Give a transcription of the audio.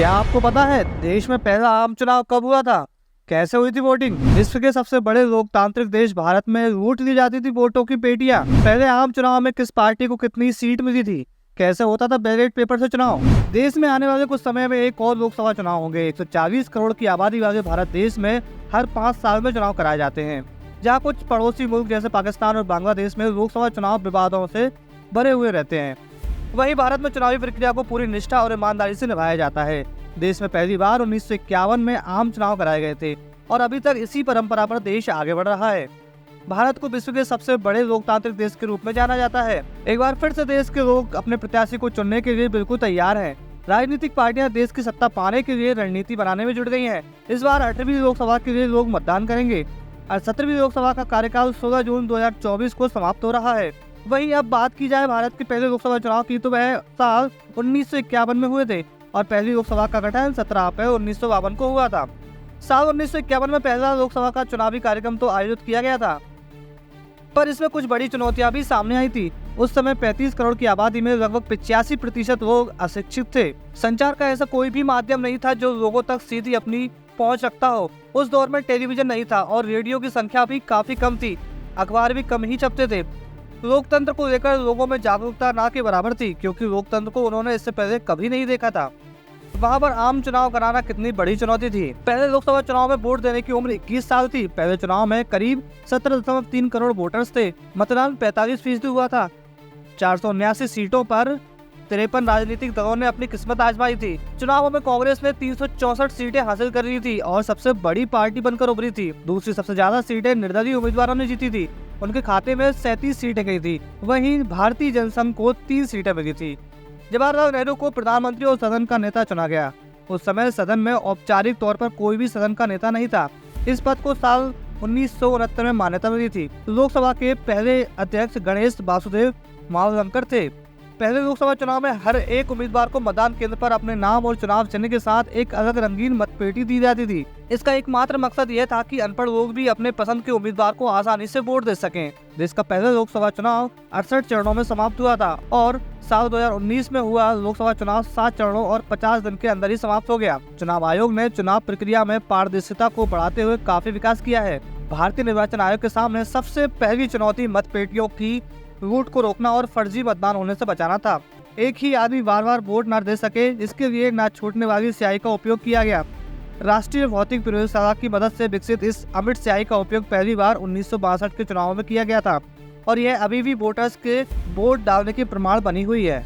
क्या आपको पता है देश में पहला आम चुनाव कब हुआ था? कैसे हुई थी वोटिंग? विश्व के सबसे बड़े लोकतांत्रिक देश भारत में लूट ली जाती थी वोटों की पेटियां। पहले आम चुनाव में किस पार्टी को कितनी सीट मिली थी? कैसे होता था बैलेट पेपर से चुनाव? देश में आने वाले कुछ समय में एक और लोकसभा चुनाव होंगे। 140 करोड़ की आबादी वाले भारत देश में हर 5 साल में चुनाव कराए जाते हैं। जहाँ कुछ पड़ोसी मुल्क जैसे पाकिस्तान और बांग्लादेश में लोकसभा चुनाव विवादों से भरे हुए रहते हैं, वहीं भारत में चुनावी प्रक्रिया को पूरी निष्ठा और ईमानदारी से निभाया जाता है। देश में पहली बार 1951 में आम चुनाव कराए गए थे और अभी तक इसी परंपरा पर देश आगे बढ़ रहा है। भारत को विश्व के सबसे बड़े लोकतांत्रिक देश के रूप में जाना जाता है। एक बार फिर से देश के लोग अपने प्रत्याशी को चुनने के लिए बिल्कुल तैयार हैं। राजनीतिक पार्टियां देश की सत्ता पाने के लिए रणनीति बनाने में जुट गई हैं। इस बार 8वीं लोकसभा के लिए लोग मतदान करेंगे और 17वीं लोकसभा का कार्यकाल 16 जून 2024 को समाप्त हो रहा है। वहीं अब बात की जाए भारत के पहले लोकसभा चुनाव की, तो वह साल 1951 में हुए थे और पहली लोकसभा का गठन 17 अप्रैल 1952 को हुआ था। साल 1951 में पहला लोकसभा का चुनावी कार्यक्रम तो आयोजित किया गया था, पर इसमें कुछ बड़ी चुनौतियां भी सामने आई थी। उस समय 35 करोड़ की आबादी में लगभग 85% लोग अशिक्षित थे। संचार का ऐसा कोई भी माध्यम नहीं था जो लोगों तक सीधी अपनी पहुंच रखता हो। उस दौर में टेलीविजन नहीं था और रेडियो की संख्या भी काफी कम थी। अखबार भी कम ही छपते थे। लोकतंत्र को लेकर लोगों में जागरूकता ना के बराबर थी, क्योंकि लोकतंत्र को उन्होंने इससे पहले कभी नहीं देखा था। वहाँ पर आम चुनाव कराना कितनी बड़ी चुनौती थी। पहले लोकसभा चुनाव में वोट देने की उम्र 21 साल थी। पहले चुनाव में करीब 17.3 करोड़ वोटर्स थे। मतदान 45% हुआ था। 479 सीटों पर 53 राजनीतिक दलों ने अपनी किस्मत आजमाई थी। चुनावों में कांग्रेस ने 364 सीटें हासिल कर ली थी और सबसे बड़ी पार्टी बनकर उभरी थी। दूसरी सबसे ज्यादा सीटें निर्दलीय उम्मीदवारों ने जीती थी। उनके खाते में 37 सीटें गई थी। वहीं भारतीय जनसंघ को 3 सीटें मिली थी। जवाहरलाल नेहरू को प्रधानमंत्री और सदन का नेता चुना गया। उस समय सदन में औपचारिक तौर पर कोई भी सदन का नेता नहीं था। इस पद को साल 1969 में मान्यता मिली थी। लोकसभा के पहले अध्यक्ष गणेश वासुदेव मावलंकर थे। पहले लोकसभा चुनाव में हर एक उम्मीदवार को मतदान केंद्र पर अपने नाम और चुनाव चिन्ह के साथ एक अलग रंगीन मतपेटी दी जाती थी। इसका एकमात्र मकसद यह था कि अनपढ़ लोग भी अपने पसंद के उम्मीदवार को आसानी से वोट दे सकें। देश का पहला लोकसभा चुनाव 68 चरणों में समाप्त हुआ था और साल 2019 में हुआ लोकसभा चुनाव 7 चरणों और 50 दिन के अंदर ही समाप्त हो गया। चुनाव आयोग ने चुनाव प्रक्रिया में पारदर्शिता को बढ़ाते हुए काफी विकास किया है। भारतीय निर्वाचन आयोग के सामने सबसे पहली चुनौती मतपेटियों की लूट को रोकना और फर्जी मतदान होने से बचाना था। एक ही आदमी बार बार वोट न दे सके, इसके लिए न छूटने वाली स्याही का उपयोग किया गया। राष्ट्रीय भौतिक प्रयोगशाला की मदद से विकसित इस अमिट स्याही का उपयोग पहली बार 1962 के चुनाव में किया गया था और यह अभी भी वोटर्स के वोट डालने के प्रमाण बनी हुई है।